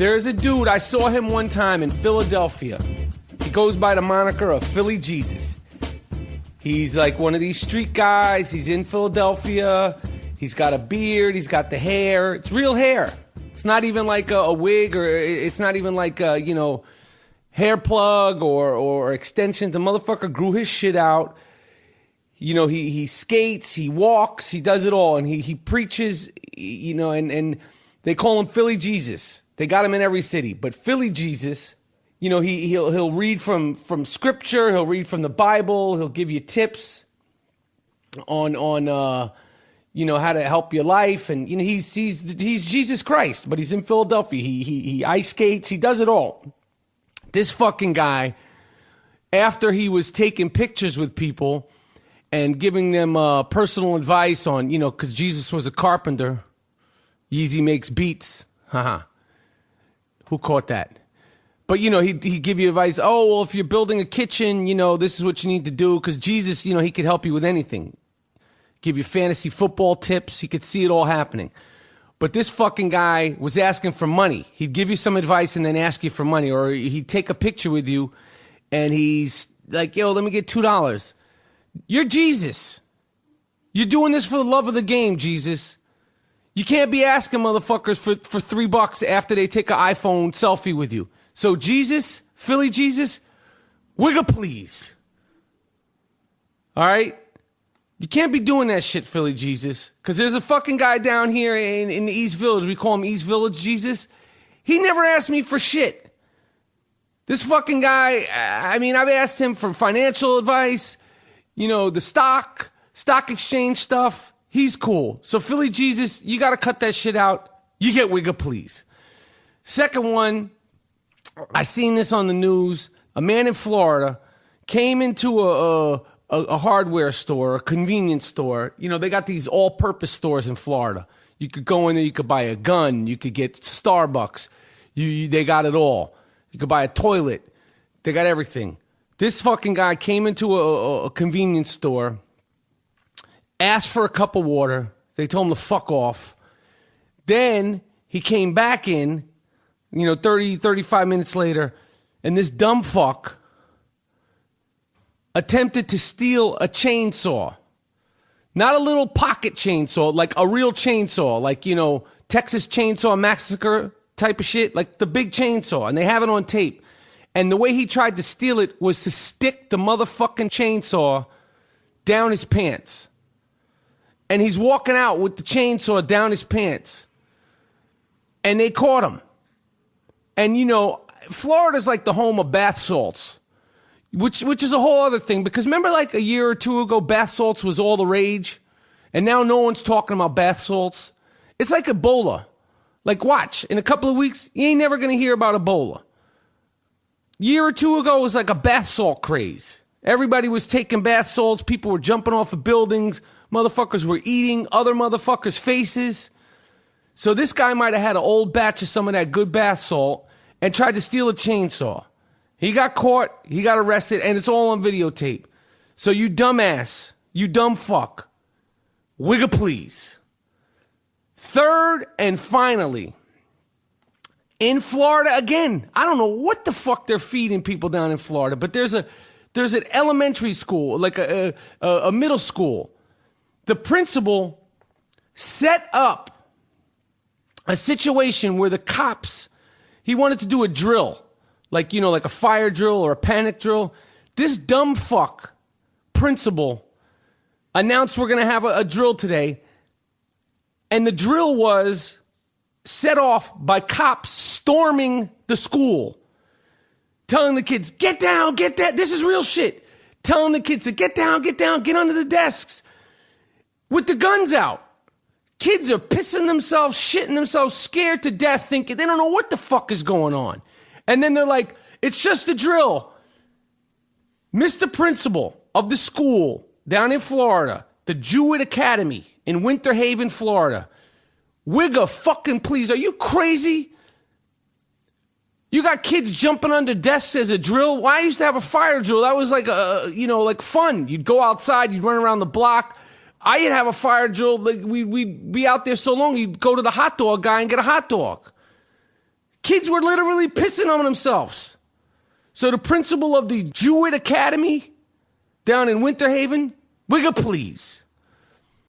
There's a dude, I saw him one time in Philadelphia. He goes by the moniker of Philly Jesus. He's like one of these street guys. He's in Philadelphia. He's got a beard. He's got the hair. It's real hair. It's not even like a wig, or it's not even like a, hair plug or extensions. The motherfucker grew his shit out. He skates, he walks, he does it all, and he preaches, and they call him Philly Jesus. They got him in every city, but Philly Jesus, he'll read from scripture, he'll read from the Bible, he'll give you tips on how to help your life, and he's Jesus Christ, but he's in Philadelphia. He ice skates, he does it all. This fucking guy, after he was taking pictures with people and giving them personal advice on, because Jesus was a carpenter. Yeezy makes beats. Haha. Who caught that? But, he'd give you advice. Oh, well, if you're building a kitchen, this is what you need to do. Because Jesus, he could help you with anything. Give you fantasy football tips. He could see it all happening. But this fucking guy was asking for money. He'd give you some advice and then ask you for money. Or he'd take a picture with you and he's like, yo, let me get $2. You're Jesus. You're doing this for the love of the game, Jesus. You can't be asking motherfuckers for $3 after they take an iPhone selfie with you. So Jesus, Philly Jesus, Wigga Please. All right? You can't be doing that shit, Philly Jesus. Because there's a fucking guy down here in the East Village. We call him East Village Jesus. He never asked me for shit. This fucking guy, I've asked him for financial advice. The stock exchange stuff, he's cool. So Philly Jesus, you got to cut that shit out. You get Wigga Please. Second one, I seen this on the news. A man in Florida came into a hardware store, a convenience store. They got these all-purpose stores in Florida. You could go in there, you could buy a gun, you could get Starbucks. They got it all. You could buy a toilet. They got everything. This fucking guy came into a convenience store, asked for a cup of water. They told him to fuck off. Then he came back in, 35 minutes later, and this dumb fuck attempted to steal a chainsaw. Not a little pocket chainsaw, like a real chainsaw, like, Texas Chainsaw Massacre type of shit, like the big chainsaw, and they have it on tape. And the way he tried to steal it was to stick the motherfucking chainsaw down his pants. And he's walking out with the chainsaw down his pants. And they caught him. And, Florida's like the home of bath salts, which is a whole other thing. Because remember like a year or two ago, bath salts was all the rage? And now no one's talking about bath salts. It's like Ebola. Like, watch, in a couple of weeks, you ain't never going to hear about Ebola. Year or two ago, it was like a bath salt craze. Everybody was taking bath salts. People were jumping off of buildings. Motherfuckers were eating other motherfuckers' faces. So this guy might have had an old batch of some of that good bath salt and tried to steal a chainsaw. He got caught. He got arrested, and it's all on videotape. So you dumbass, you dumb fuck, Wigga Please. Third and finally, in Florida, again, I don't know what the fuck they're feeding people down in Florida, but there's an elementary school, like a middle school. The principal set up a situation where the cops, he wanted to do a drill, like a fire drill or a panic drill. This dumb fuck principal announced we're going to have a drill today. And the drill was set off by cops storming the school, telling the kids, get down, get that. This is real shit. Telling the kids to get down, get under the desks with the guns out. Kids are pissing themselves, shitting themselves, scared to death, thinking they don't know what the fuck is going on. And then they're like, it's just a drill. Mr. Principal of the school down in Florida, the Jewett Academy in Winter Haven, Florida. Wigga fucking please. Are you crazy? You got kids jumping under desks as a drill? Well, I used to have a fire drill. That was like like fun. You'd go outside, you'd run around the block. I'd have a fire drill. Like we'd be out there so long, you'd go to the hot dog guy and get a hot dog. kids were literally pissing on themselves. So the principal of the Jewett Academy down in Winter Haven, Wigga Please.